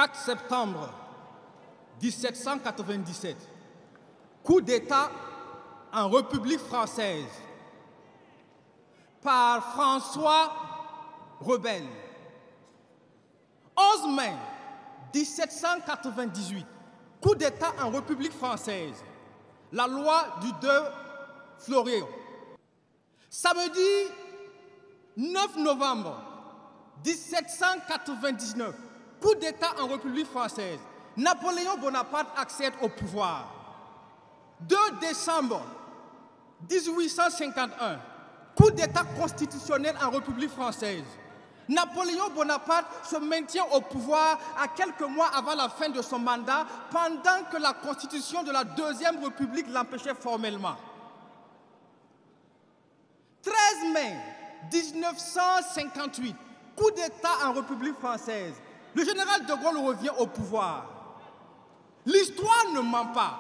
4 septembre 1797, coup d'État en République française par François Rebelle. 11 mai 1798, coup d'État en République française, la loi du 2 Fleuriot. Samedi 9 novembre 1799, coup d'État en République française, Napoléon Bonaparte accède au pouvoir. 2 décembre 1851, coup d'État constitutionnel en République française. Napoléon Bonaparte se maintient au pouvoir à quelques mois avant la fin de son mandat, pendant que la constitution de la Deuxième République l'empêchait formellement. 13 mai 1958, coup d'État en République française. Le général de Gaulle revient au pouvoir. L'histoire ne ment pas.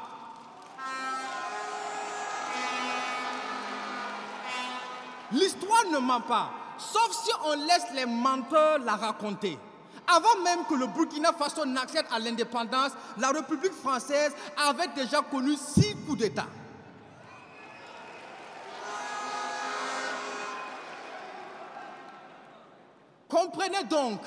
L'histoire ne ment pas, sauf si on laisse les menteurs la raconter. Avant même que le Burkina Faso n'accède à l'indépendance, la République française avait déjà connu 6 coups d'État. Comprenez donc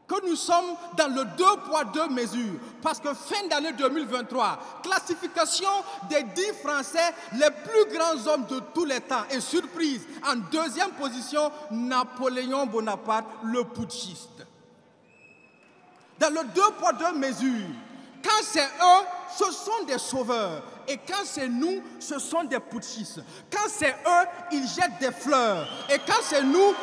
que nous sommes dans le 2 poids 2 mesures, parce que fin d'année 2023, classification des 10 Français les plus grands hommes de tous les temps, et surprise, en 2e position, Napoléon Bonaparte, le putschiste. Dans le 2 poids 2 mesures, quand c'est eux, ce sont des sauveurs, et quand c'est nous, ce sont des putschistes. Quand c'est eux, ils jettent des fleurs, et quand c'est nous,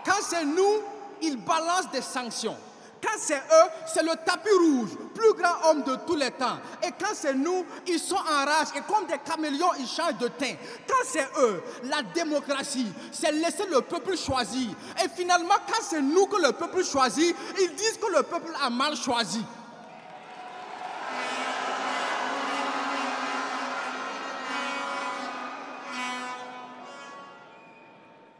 quand c'est nous, ils balancent des sanctions. Quand c'est eux, c'est le tapis rouge, plus grand homme de tous les temps. Et quand c'est nous, ils sont en rage et comme des caméléons, ils changent de teint. Quand c'est eux, la démocratie, c'est laisser le peuple choisir. Et finalement, quand c'est nous que le peuple choisit, ils disent que le peuple a mal choisi.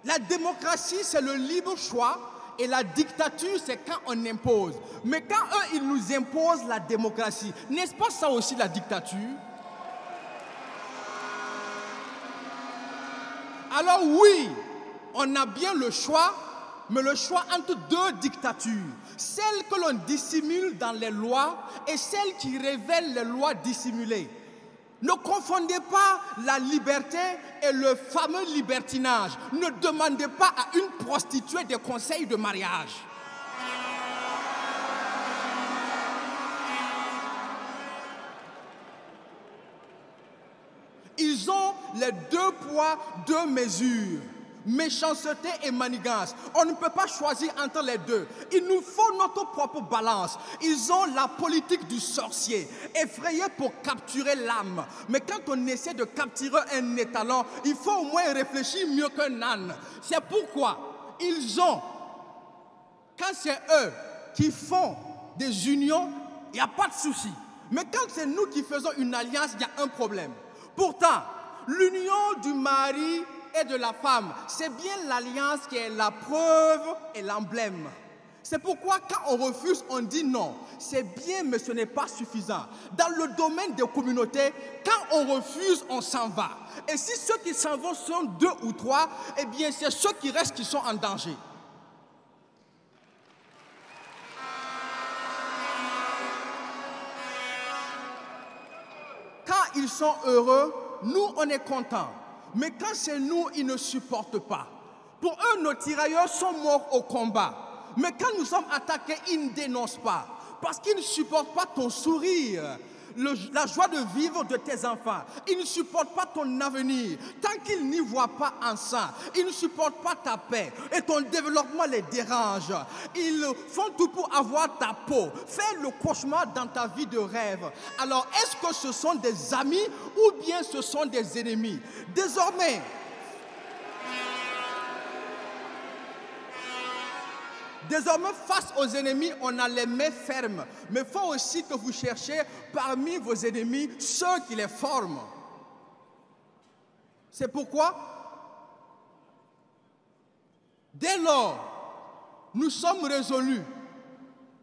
La démocratie, c'est le libre choix, et la dictature, c'est quand on impose. Mais quand eux, ils nous imposent la démocratie, n'est-ce pas ça aussi la dictature? Alors oui, on a bien le choix, mais le choix entre 2 dictatures. Celle que l'on dissimule dans les lois et celle qui révèle les lois dissimulées. Ne confondez pas la liberté et le fameux libertinage. Ne demandez pas à une prostituée des conseils de mariage. Ils ont les 2 poids, 2 mesures. Méchanceté et manigance. On ne peut pas choisir entre les deux. Il nous faut notre propre balance. Ils ont la politique du sorcier, effrayé pour capturer l'âme. Mais quand on essaie de capturer un étalon, il faut au moins réfléchir mieux qu'un âne. C'est pourquoi ils ont, quand c'est eux qui font des unions, il n'y a pas de souci. Mais quand c'est nous qui faisons une alliance, il y a un problème. Pourtant, l'union du mari et de la femme, c'est bien l'alliance qui est la preuve et l'emblème. C'est pourquoi quand on refuse, on dit non. C'est bien, mais ce n'est pas suffisant. Dans le domaine des communautés, quand on refuse, on s'en va. Et si ceux qui s'en vont sont 2 ou 3, eh bien c'est ceux qui restent qui sont en danger. Quand ils sont heureux, nous on est contents. Mais quand c'est nous, ils ne supportent pas. Pour eux, nos tirailleurs sont morts au combat. Mais quand nous sommes attaqués, ils ne dénoncent pas. Parce qu'ils ne supportent pas ton sourire, la joie de vivre de tes enfants. Ils ne supportent pas ton avenir. Tant qu'ils n'y voient pas en ça, ils ne supportent pas ta paix. Et ton développement les dérange. Ils font tout pour avoir ta peau. Fais le cauchemar dans ta vie de rêve. Alors, est-ce que ce sont des amis ou bien ce sont des ennemis? Désormais, face aux ennemis, on a les mains fermes. Mais il faut aussi que vous cherchiez parmi vos ennemis ceux qui les forment. C'est pourquoi Dès lors, nous sommes résolus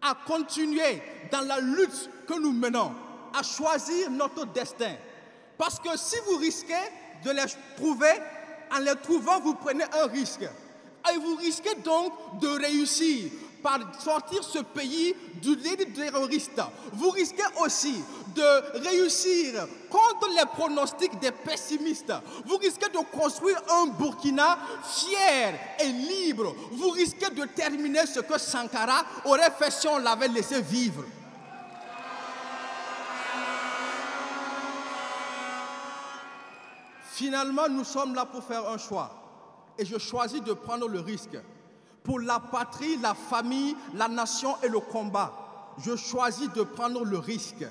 à continuer dans la lutte que nous menons, à choisir notre destin. Parce que si vous risquez de les trouver, en les trouvant, vous prenez un risque. Et vous risquez donc de réussir par sortir ce pays du lit terroriste. Vous risquez aussi de réussir contre les pronostics des pessimistes. Vous risquez de construire un Burkina fier et libre. Vous risquez de terminer ce que Sankara aurait fait si on l'avait laissé vivre. Finalement, nous sommes là pour faire un choix. Et je choisis de prendre le risque. Pour la patrie, la famille, la nation et le combat, je choisis de prendre le risque.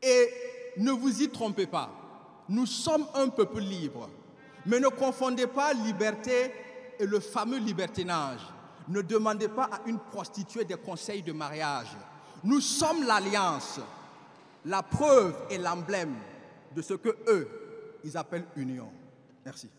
Et ne vous y trompez pas, nous sommes un peuple libre. Mais ne confondez pas liberté et le fameux libertinage. Ne demandez pas à une prostituée des conseils de mariage. Nous sommes l'alliance, la preuve et l'emblème de ce que eux, ils appellent union. Merci.